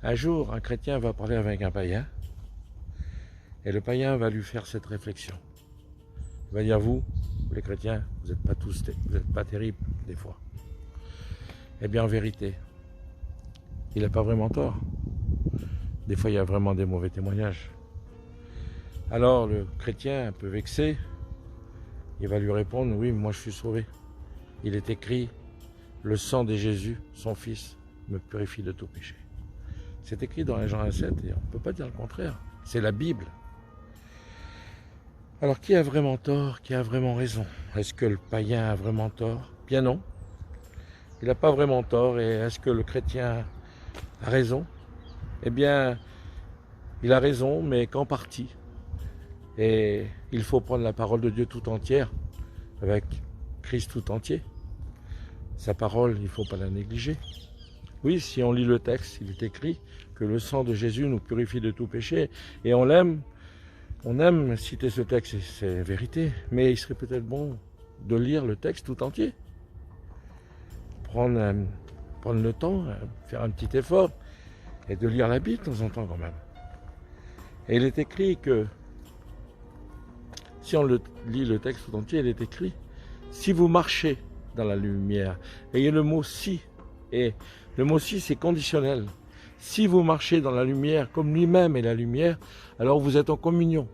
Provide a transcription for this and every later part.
Un jour, un chrétien va parler avec un païen, et le païen va lui faire cette réflexion. Il va dire, vous, les chrétiens, vous n'êtes pas terribles des fois. Eh bien, en vérité, il n'a pas vraiment tort. Des fois, il y a vraiment des mauvais témoignages. Alors, le chrétien, un peu vexé, il va lui répondre, oui, moi je suis sauvé. Il est écrit, le sang de Jésus, son Fils, me purifie de tout péché. C'est écrit dans Jean 1,7 et on ne peut pas dire le contraire. C'est la Bible. Alors, qui a vraiment tort? Qui a vraiment raison? Est-ce que le païen a vraiment tort? Bien non. Il n'a pas vraiment tort. Et est-ce que le chrétien a raison? Eh bien, il a raison, mais qu'en partie. Et il faut prendre la parole de Dieu tout entière, avec Christ tout entier. Sa parole, il ne faut pas la négliger. Oui, si on lit le texte, il est écrit que le sang de Jésus nous purifie de tout péché. Et on aime citer ce texte, c'est vérité. Mais il serait peut-être bon de lire le texte tout entier. Prendre le temps, faire un petit effort, et de lire la Bible de temps en temps quand même. Et il est écrit que, si on lit le texte tout entier, il est écrit, si vous marchez dans la lumière, et il y a le mot si, et le mot si c'est conditionnel. Si vous marchez dans la lumière comme lui-même est la lumière, alors vous êtes en communion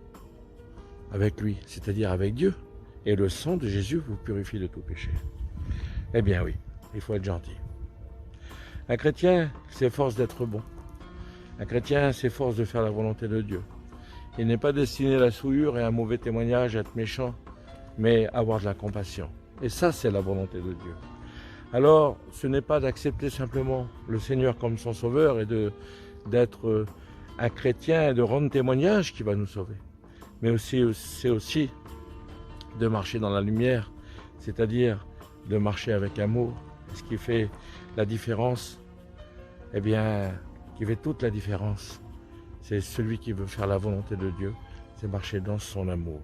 avec lui, c'est-à-dire avec Dieu. Et le sang de Jésus vous purifie de tout péché. Eh bien oui, il faut être gentil. Un chrétien s'efforce d'être bon. Un chrétien s'efforce de faire la volonté de Dieu. Il n'est pas destiné à la souillure et à un mauvais témoignage, à être méchant, mais à avoir de la compassion. Et ça, c'est la volonté de Dieu. Alors, ce n'est pas d'accepter simplement le Seigneur comme son sauveur et d'être un chrétien et de rendre témoignage qui va nous sauver. Mais c'est aussi de marcher dans la lumière, c'est-à-dire de marcher avec amour. Ce qui fait la différence, eh bien, qui fait toute la différence, c'est celui qui veut faire la volonté de Dieu, c'est marcher dans son amour.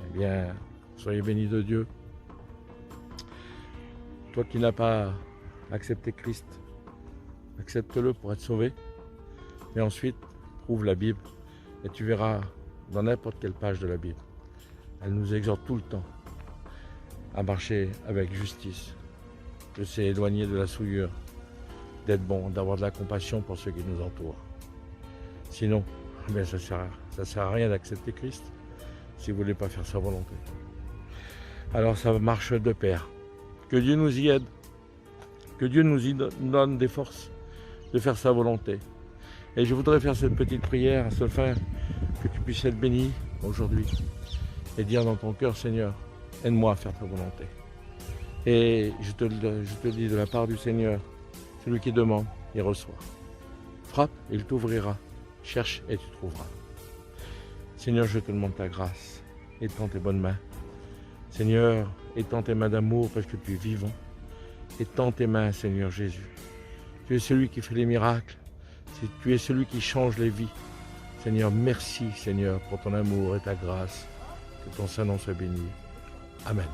Eh bien, soyez bénis de Dieu. Toi qui n'as pas accepté Christ, accepte-le pour être sauvé. Et ensuite, trouve la Bible et tu verras dans n'importe quelle page de la Bible. Elle nous exhorte tout le temps à marcher avec justice, de s'éloigner de la souillure, d'être bon, d'avoir de la compassion pour ceux qui nous entourent. Sinon, ben ça sert à rien d'accepter Christ si vous ne voulez pas faire sa volonté. Alors ça marche de pair. Que Dieu nous y aide, que Dieu nous y donne des forces de faire sa volonté. Et je voudrais faire cette petite prière afin que tu puisses être béni aujourd'hui et dire dans ton cœur, Seigneur, aide-moi à faire ta volonté. Et je te le dis de la part du Seigneur, celui qui demande, il reçoit. Frappe, il t'ouvrira. Cherche et tu trouveras. Seigneur, je te demande ta grâce. Étends tes bonnes mains. Seigneur, étends tes mains d'amour parce que tu es vivant. Étends tes mains, Seigneur Jésus. Tu es celui qui fait les miracles. Tu es celui qui change les vies. Seigneur, merci, Seigneur, pour ton amour et ta grâce. Que ton Saint-Nom soit béni. Amen.